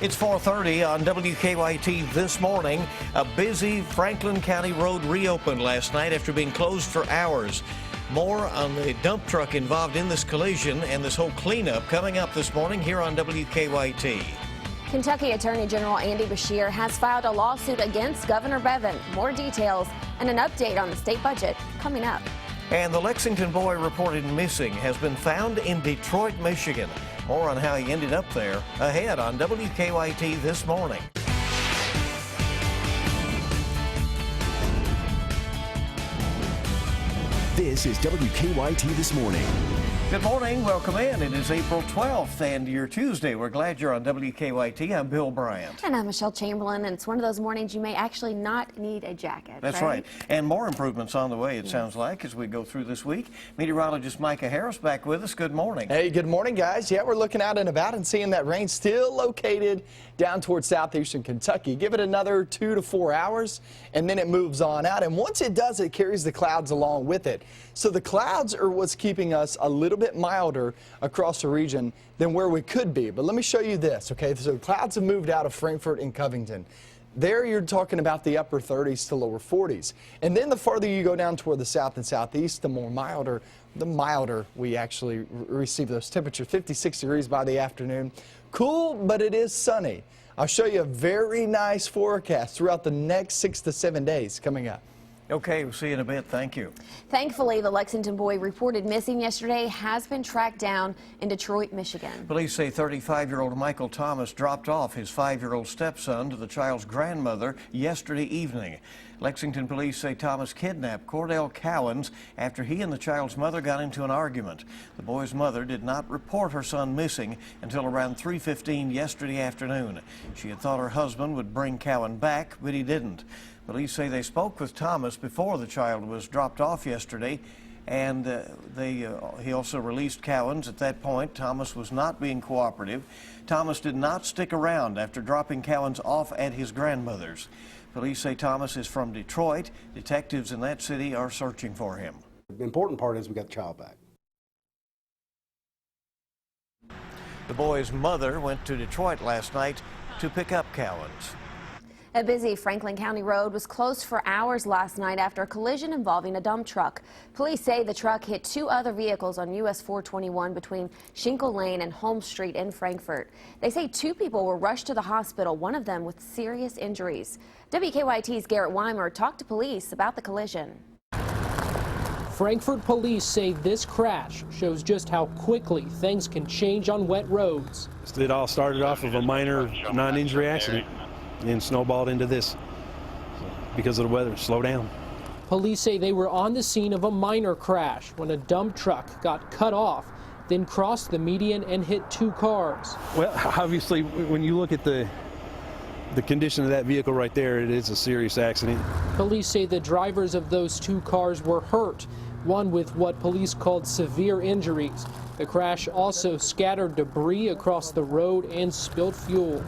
It's 4:30 on WKYT this morning. A busy Franklin County road reopened last night after being closed for hours. More on the dump truck involved in this collision and this whole cleanup coming up this morning here on WKYT. Kentucky Attorney General Andy Beshear has filed a lawsuit against Governor Bevin. More details and an update on the state budget coming up. And the Lexington boy reported missing has been found in Detroit, Michigan. More on how he ended up there ahead on WKYT this morning. This is WKYT This Morning. Good morning. Welcome in. It is April 12th and your Tuesday. We're glad you're on WKYT. I'm Bill Bryant. And I'm Michelle Chamberlain. And it's one of those mornings you may actually not need a jacket. That's right. And more improvements on the way, it sounds like, as we go through this week. Meteorologist Micah Harris back with us. Good morning. Hey, good morning, guys. Yeah, we're looking out and about and seeing that rain still located down towards southeastern Kentucky. Give it another 2 to 4 hours, and then it moves on out. And once it does, it carries the clouds along with it. So the clouds are what's keeping us a little bit milder across the region than where we could be. But let me show you this, okay? So clouds have moved out of Frankfort and Covington. There you're talking about the upper 30s to lower 40s. And then the farther you go down toward the south and southeast, the milder we actually receive those temperatures. 56 degrees by the afternoon. Cool, but it is sunny. I'll show you a very nice forecast throughout the next 6 to 7 days coming up. Okay, we'll see you in a bit. Thank you. Thankfully, the Lexington boy reported missing yesterday has been tracked down in Detroit, Michigan. Police say 35-year-old Michael Thomas dropped off his 5-year-old stepson to the child's grandmother yesterday evening. Lexington police say Thomas kidnapped Cordell Cowens after he and the child's mother got into an argument. The boy's mother did not report her son missing until around 3:15 yesterday afternoon. She had thought her husband would bring Cowan back, but he didn't. Police say they spoke with Thomas before the child was dropped off yesterday, and he also released Cowens. At that point, Thomas was not being cooperative. Thomas did not stick around after dropping Cowens off at his grandmother's. Police say Thomas is from Detroit. Detectives in that city are searching for him. The important part is we got the child back. The boy's mother went to Detroit last night to pick up Cowens. A busy Franklin County road was closed for hours last night after a collision involving a dump truck. Police say the truck hit 2 other vehicles on US 421 between Shinkle Lane and Holmes Street in Frankfort. They say 2 people were rushed to the hospital, one of them with serious injuries. WKYT's Garrett Weimer talked to police about the collision. Frankfort police say this crash shows just how quickly things can change on wet roads. It all started off of a minor non-injury accident and snowballed into this because of the weather. Slow down. Police say they were on the scene of a minor crash when a dump truck got cut off, then crossed the median and hit 2 cars. Well, obviously, when you look at the condition of that vehicle right there, it is a serious accident. Police say the drivers of those 2 cars were hurt, one with what police called severe injuries. The crash also scattered debris across the road and spilled fuel.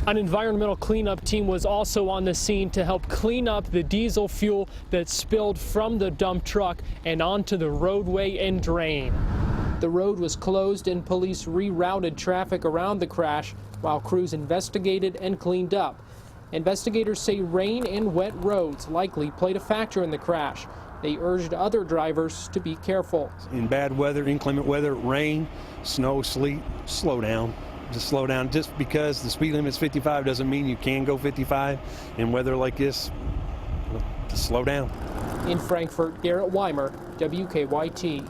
An environmental cleanup team was also on the scene to help clean up the diesel fuel that spilled from the dump truck and onto the roadway and drain. The road was closed and police rerouted traffic around the crash while crews investigated and cleaned up. Investigators say rain and wet roads likely played a factor in the crash. They urged other drivers to be careful. In bad weather, inclement weather, rain, snow, sleet, slow down. Just slow down. Just because the speed limit's 55 doesn't mean you can go 55. In weather like this, just slow down. In Frankfort, Garrett Weimer, WKYT.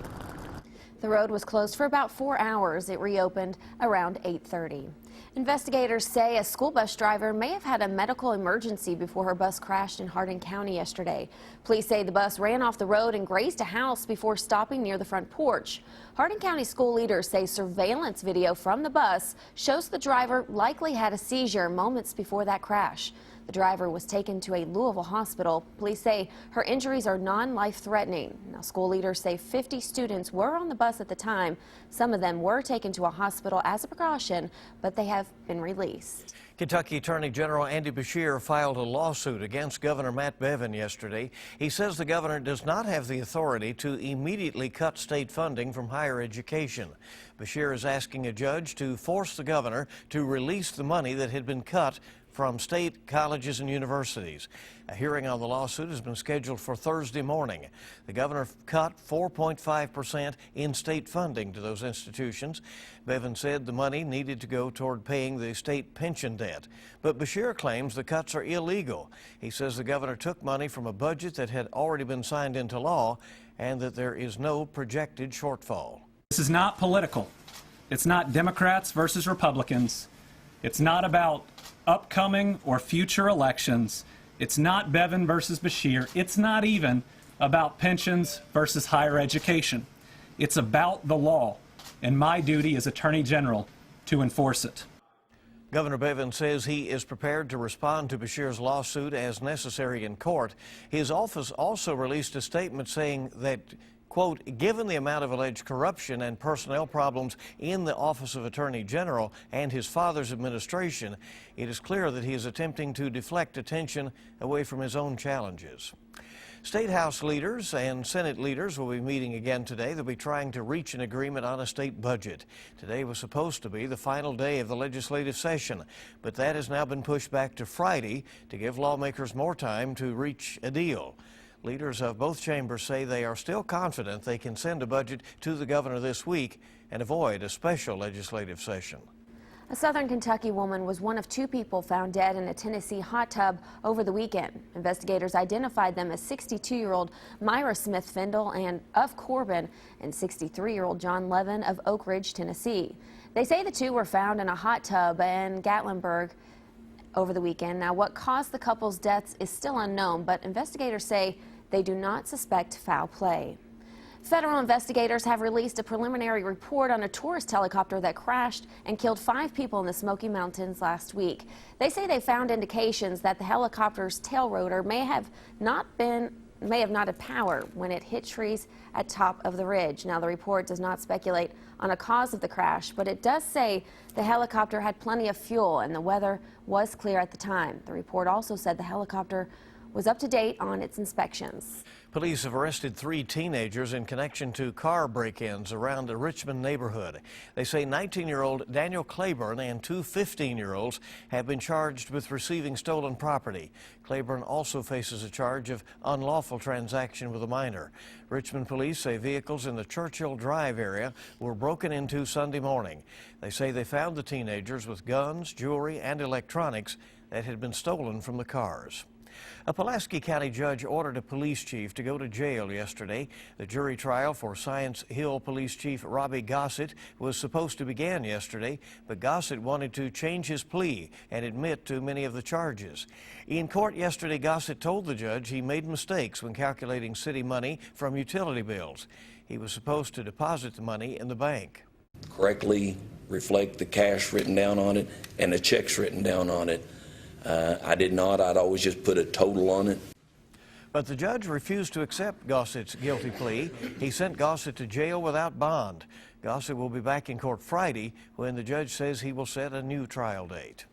The road was closed for about 4 hours. It reopened around 8:30. Investigators say a school bus driver may have had a medical emergency before her bus crashed in Hardin County yesterday. Police say the bus ran off the road and grazed a house before stopping near the front porch. Hardin County school leaders say surveillance video from the bus shows the driver likely had a seizure moments before that crash. The driver was taken to a Louisville hospital. Police say her injuries are non-life-threatening. Now, school leaders say 50 students were on the bus at the time. Some of them were taken to a hospital as a precaution, but they have been released. Kentucky Attorney General Andy Beshear filed a lawsuit against Governor Matt Bevin yesterday. He says the governor does not have the authority to immediately cut state funding from higher education. Beshear is asking a judge to force the governor to release the money that had been cut from state colleges and universities. A hearing on the lawsuit has been scheduled for Thursday morning. The governor cut 4.5% in state funding to those institutions. Bevin said the money needed to go toward paying the state pension debt. But Beshear claims the cuts are illegal. He says the governor took money from a budget that had already been signed into law and that there is no projected shortfall. This is not political. It's not Democrats versus Republicans. It's not about upcoming or future elections. It's not Bevin versus Beshear. It's not even about pensions versus higher education. It's about the law, and my duty as Attorney General to enforce it. Governor Bevin says he is prepared to respond to Beshear's lawsuit as necessary in court. His office also released a statement saying that, quote, given the amount of alleged corruption and personnel problems in the Office of Attorney General and his father's administration, it is clear that he is attempting to deflect attention away from his own challenges. State House leaders and Senate leaders will be meeting again today. They'll be trying to reach an agreement on a state budget. Today was supposed to be the final day of the legislative session, but that has now been pushed back to Friday to give lawmakers more time to reach a deal. Leaders of both chambers say they are still confident they can send a budget to the governor this week and avoid a special legislative session. A southern Kentucky woman was one of 2 people found dead in a Tennessee hot tub over the weekend. Investigators identified them as 62-year-old Myra Smith Findle and of Corbin and 63-year-old John Levin of Oak Ridge, Tennessee. They say the 2 were found in a hot tub in Gatlinburg over the weekend. Now, what caused the couple's deaths is still unknown, but investigators say they do not suspect foul play. Federal investigators have released a preliminary report on a tourist helicopter that crashed and killed 5 people in the Smoky Mountains last week. They say they found indications that the helicopter's tail rotor may have not had power when it hit trees at top of the ridge. Now, the report does not speculate on a cause of the crash, but it does say the helicopter had plenty of fuel and the weather was clear at the time. The report also said the helicopter was up to date on its inspections. Police have arrested 3 teenagers in connection to car break-ins around a Richmond neighborhood. They say 19-year-old Daniel Claiborne and 2 15-year-olds have been charged with receiving stolen property. Claiborne also faces a charge of unlawful transaction with a minor. Richmond police say vehicles in the Churchill Drive area were broken into Sunday morning. They say they found the teenagers with guns, jewelry, and electronics that had been stolen from the cars. A Pulaski County judge ordered a police chief to go to jail yesterday. The jury trial for Science Hill Police Chief Robbie Gossett was supposed to begin yesterday, but Gossett wanted to change his plea and admit to many of the charges. In court yesterday, Gossett told the judge he made mistakes when calculating city money from utility bills. He was supposed to deposit the money in the bank. Correctly reflect the cash written down on it and the checks written down on it. I did not. I'd always just put a total on it. But the judge refused to accept Gossett's guilty plea. He sent Gossett to jail without bond. Gossett will be back in court Friday when the judge says he will set a new trial date.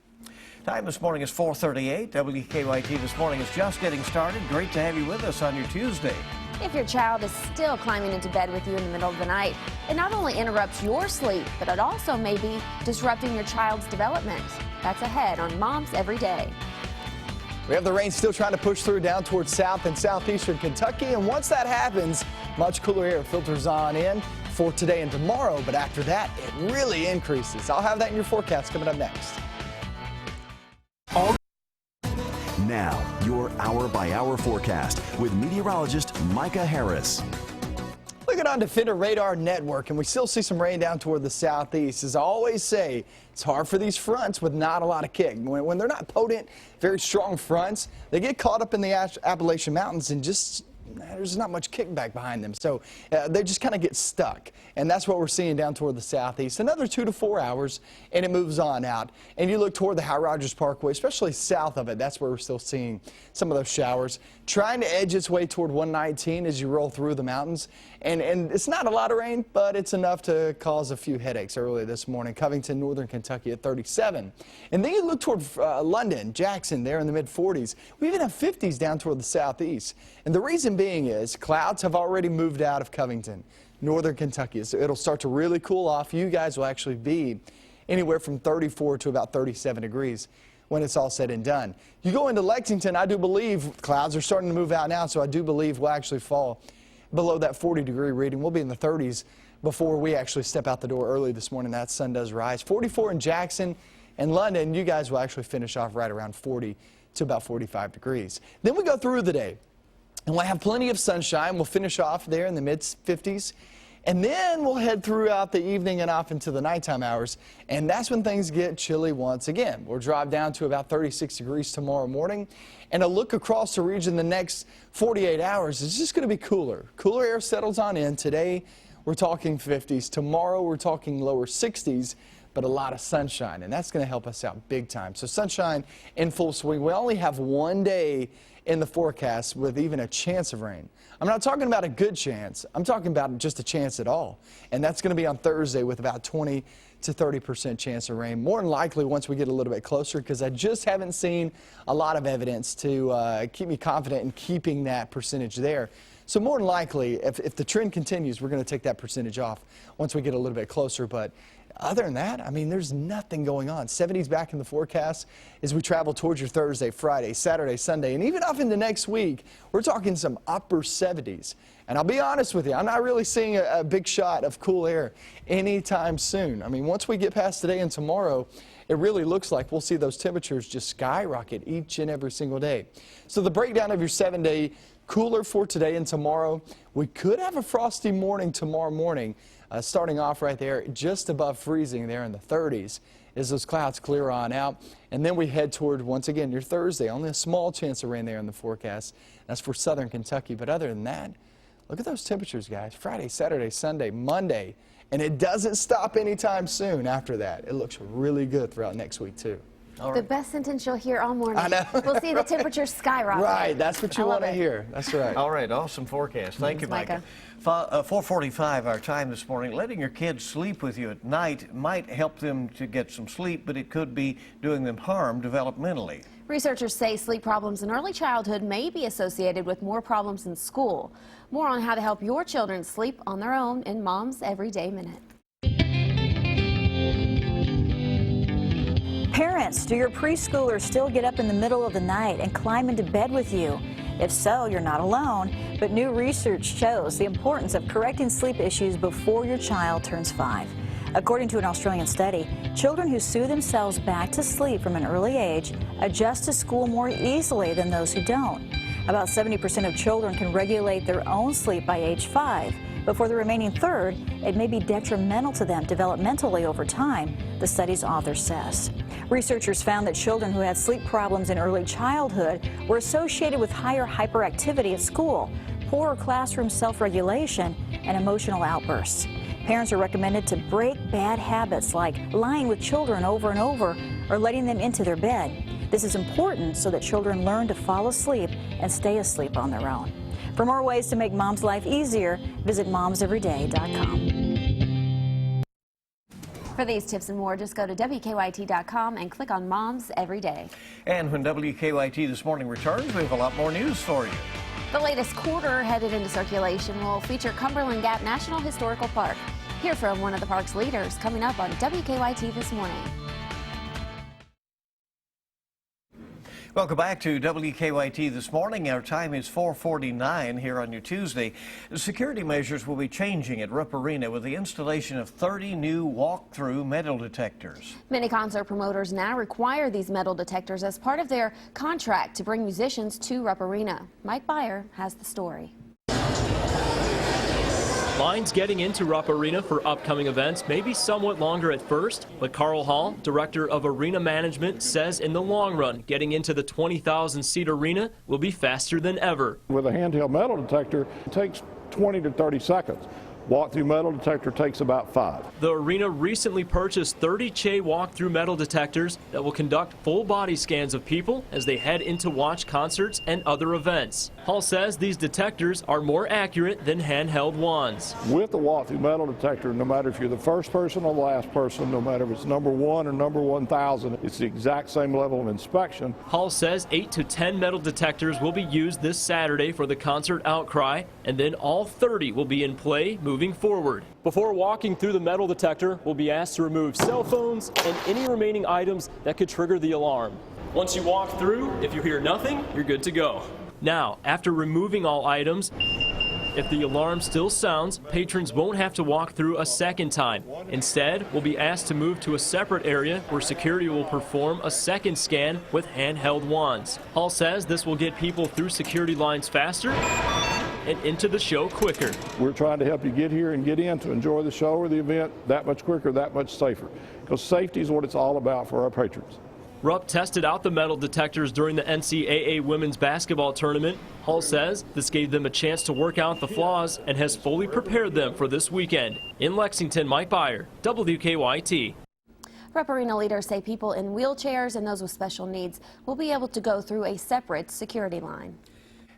Time this morning is 4:38. WKYT This Morning is just getting started. Great to have you with us on your Tuesday. If your child is still climbing into bed with you in the middle of the night, it not only interrupts your sleep, but it also may be disrupting your child's development. That's ahead on Moms Every Day. We have the rain still trying to push through down towards south and southeastern Kentucky, and once that happens, much cooler air filters on in for today and tomorrow, but after that, it really increases. I'll have that in your forecast coming up next. Now, your hour-by-hour forecast with meteorologist Micah Harris. Looking on Defender Radar Network, and we still see some rain down toward the southeast. As I always say, it's hard for these fronts with not a lot of kick. When they're not potent, very strong fronts, they get caught up in the Appalachian Mountains and just there's not much kickback behind them. So they just kind of get stuck. And that's what we're seeing down toward the southeast. Another 2 to 4 hours, and it moves on out. And you look toward the Howard Rogers Parkway, especially south of it. That's where we're still seeing some of those showers. Trying to edge its way toward 119 as you roll through the mountains. And it's not a lot of rain, but it's enough to cause a few headaches early this morning. Covington, northern Kentucky at 37. And then you look toward London, Jackson, there in the mid-40s. We even have 50s down toward the southeast. And the reason being is clouds have already moved out of Covington, northern Kentucky. So it'll start to really cool off. You guys will actually be anywhere from 34 to about 37 degrees when it's all said and done. You go into Lexington, I do believe clouds are starting to move out now, so I do believe we'll actually fall below that 40-degree reading. We'll be in the 30s before we actually step out the door early this morning. That sun does rise. 44 in Jackson and London. You guys will actually finish off right around 40 to about 45 degrees. Then we go through the day, and we'll have plenty of sunshine. We'll finish off there in the mid-50s. And then we'll head throughout the evening and off into the nighttime hours, and that's when things get chilly once again. We'll drop down to about 36 degrees tomorrow morning, and a look across the region the next 48 hours is just going to be cooler. Cooler air settles on in. Today we're talking 50s. Tomorrow we're talking lower 60s, but a lot of sunshine, and that's going to help us out big time. So sunshine in full swing. We only have one day in the forecast with even a chance of rain. I'm not talking about a good chance. I'm talking about just a chance at all. And that's going to be on Thursday with about 20 to 30% chance of rain. More than likely once we get a little bit closer, because I just haven't seen a lot of evidence to keep me confident in keeping that percentage there. So more than likely, if the trend continues, we're going to take that percentage off once we get a little bit closer. But other than that, I mean, there's nothing going on. 70s back in the forecast as we travel towards your Thursday, Friday, Saturday, Sunday, and even off into next week, we're talking some upper 70s. And I'll be honest with you, I'm not really seeing a big shot of cool air anytime soon. I mean, once we get past today and tomorrow, it really looks like we'll see those temperatures just skyrocket each and every single day. So the breakdown of your 7-day cooler for today and tomorrow. We could have a frosty morning tomorrow morning, starting off right there just above freezing there in the 30s as those clouds clear on out. And then we head toward, once again, your Thursday. Only a small chance of rain there in the forecast. That's for southern Kentucky. But other than that, look at those temperatures, guys. Friday, Saturday, Sunday, Monday. And it doesn't stop anytime soon after that. It looks really good throughout next week, too. The best sentence you'll hear all morning. I know. We'll see the temperature skyrocket. Right, that's what you want to hear. That's right. All right, awesome forecast. Thank you, Micah. 4:45 our time this morning. Letting your kids sleep with you at night might help them to get some sleep, but it could be doing them harm developmentally. Researchers say sleep problems in early childhood may be associated with more problems in school. More on how to help your children sleep on their own in Mom's Everyday Minute. Parents, do your preschoolers still get up in the middle of the night and climb into bed with you? If so, you're not alone, but new research shows the importance of correcting sleep issues before your child turns 5. According to an Australian study, children who soothe themselves back to sleep from an early age adjust to school more easily than those who don't. About 70% of children can regulate their own sleep by age 5. But for the remaining third, it may be detrimental to them developmentally over time, the study's author says. Researchers found that children who had sleep problems in early childhood were associated with higher hyperactivity at school, poorer classroom self-regulation, and emotional outbursts. Parents are recommended to break bad habits like lying with children over and over or letting them into their bed. This is important so that children learn to fall asleep and stay asleep on their own. For more ways to make mom's life easier, visit momseveryday.com. For these tips and more, just go to WKYT.com and click on Moms Every Day. And when WKYT This Morning returns, we have a lot more news for you. The latest quarter headed into circulation will feature Cumberland Gap National Historical Park. Hear from one of the park's leaders coming up on WKYT This Morning. Welcome back to WKYT This Morning. Our time is 4:49 here on your Tuesday. Security measures will be changing at Rupp Arena with the installation of 30 new walk-through metal detectors. Many concert promoters now require these metal detectors as part of their contract to bring musicians to Rupp Arena. Mike Byer has the story. Lines getting into Rupp Arena for upcoming events may be somewhat longer at first, but Carl Hall, director of arena management, says in the long run, getting into the 20,000-seat arena will be faster than ever. With a handheld metal detector, it takes 20 to 30 seconds. Walk-through metal detector takes about 5. The arena recently purchased 30 Che walk-through metal detectors that will conduct full body scans of people as they head in to watch concerts and other events. Hall says these detectors are more accurate than handheld ones. With the walk-through metal detector, no matter if you're the first person or the last person, no matter if it's number 1 or number 1,000, it's the exact same level of inspection. Hall says 8 to 10 metal detectors will be used this Saturday for the concert outcry, and then all 30 will be in play moving forward. Before walking through the metal detector, we'll be asked to remove cell phones and any remaining items that could trigger the alarm. Once you walk through, if you hear nothing, you're good to go. Now, after removing all items, if the alarm still sounds, patrons won't have to walk through a second time. Instead, we'll be asked to move to a separate area where security will perform a second scan with handheld wands. Hall says this will get people through security lines faster and into the show quicker. We're trying to help you get here and get in to enjoy the show or the event that much quicker, that much safer. Because safety is what it's all about for our patrons. Rupp tested out the metal detectors during the NCAA women's basketball tournament. Hall says this gave them a chance to work out the flaws and has fully prepared them for this weekend. In Lexington, Mike Byer, WKYT. Rupp Arena leaders say people in wheelchairs and those with special needs will be able to go through a separate security line.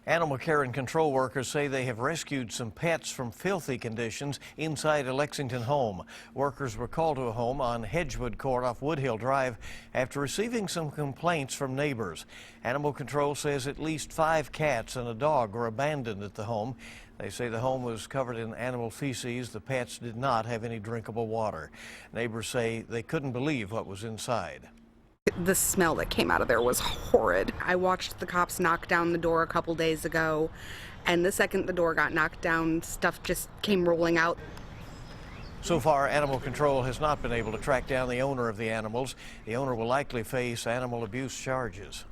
Animal care and control workers say they have rescued some pets from filthy conditions inside a Lexington home. Workers were called to a home on Hedgewood Court off Woodhill Drive after receiving some complaints from neighbors. Animal control says at least 5 cats and a dog were abandoned at the home. They say the home was covered in animal feces. The pets did not have any drinkable water. Neighbors say they couldn't believe what was inside. The smell that came out of there was horrid. I watched the cops knock down the door a couple days ago, and the second the door got knocked down, stuff just came rolling out. So far, Animal Control has not been able to track down the owner of the animals. The owner will likely face animal abuse charges.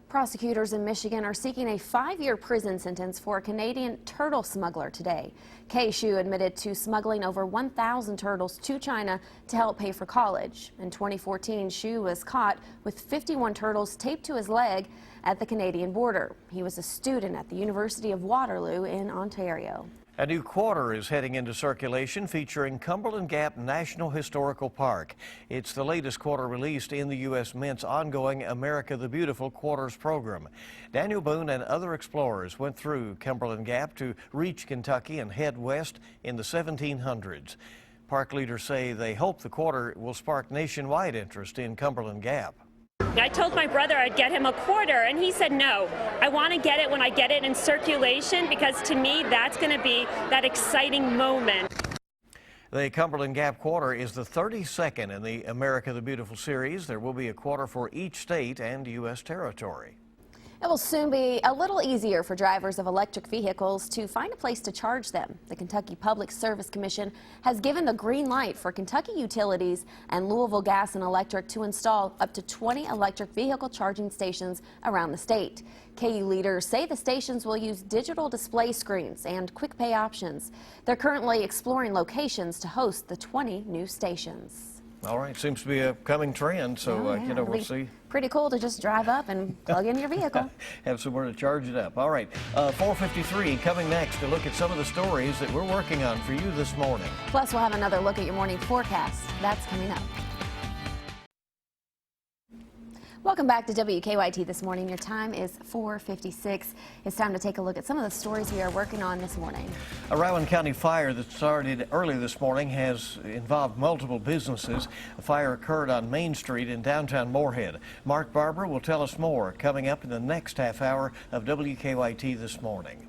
Prosecutors in Michigan are seeking a 5-year prison sentence for a Canadian turtle smuggler today. Kay Shu admitted to smuggling over 1,000 turtles to China to help pay for college. In 2014, Shu was caught with 51 turtles taped to his leg at the Canadian border. He was a student at the University of Waterloo in Ontario. A new quarter is heading into circulation featuring Cumberland Gap National Historical Park. It's the latest quarter released in the U.S. Mint's ongoing America the Beautiful Quarters program. Daniel Boone and other explorers went through Cumberland Gap to reach Kentucky and head west in the 1700s. Park leaders say they hope the quarter will spark nationwide interest in Cumberland Gap. I told my brother I'd get him a quarter, and he said no. I want to get it when I get it in circulation, because to me that's going to be that exciting moment. The Cumberland Gap quarter is the 32nd in the America the Beautiful series. There will be a quarter for each state and U.S. territory. It will soon be a little easier for drivers of electric vehicles to find a place to charge them. The Kentucky Public Service Commission has given the green light for Kentucky Utilities and Louisville Gas and Electric to install up to 20 electric vehicle charging stations around the state. KU leaders say the stations will use digital display screens and quick pay options. They're currently exploring locations to host the 20 new stations. All right, seems to be a coming trend, so you know, we'll see. Pretty cool to just drive up and plug in your vehicle. Have somewhere to charge it up. All right, 4:53 coming next to look at some of the stories that we're working on for you this morning. Plus, we'll have another look at your morning forecast. That's coming up. Welcome back to WKYT this morning. Your time is 4:56. It's time to take a look at some of the stories we are working on this morning. A Rowan County fire that started early this morning has involved multiple businesses. A fire occurred on Main Street in downtown Moorhead. Mark Barber will tell us more coming up in the next half hour of WKYT this morning.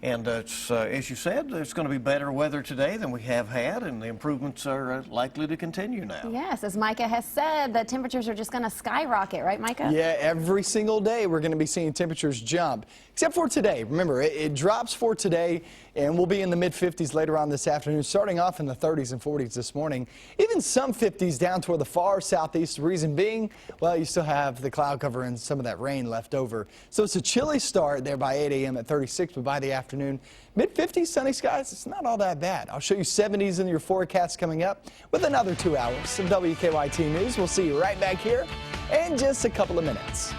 And as you said, it's going to be better weather today than we have had, and the improvements are likely to continue now. Yes, as Micah has said, the temperatures are just going to skyrocket, right, Micah? Yeah, every single day we're going to be seeing temperatures jump, except for today. Remember, it drops for today, and we'll be in the mid-50s later on this afternoon, starting off in the 30s and 40s this morning. Even some 50s down toward the far southeast. The reason being, well, you still have the cloud cover and some of that rain left over. So it's a chilly start there by 8 a.m. at 36, but by the afternoon, afternoon. Mid-50s, sunny skies. It's not all that bad. I'll show you 70s in your forecast coming up with another 2 hours of WKYT News. We'll see you right back here in just a couple of minutes.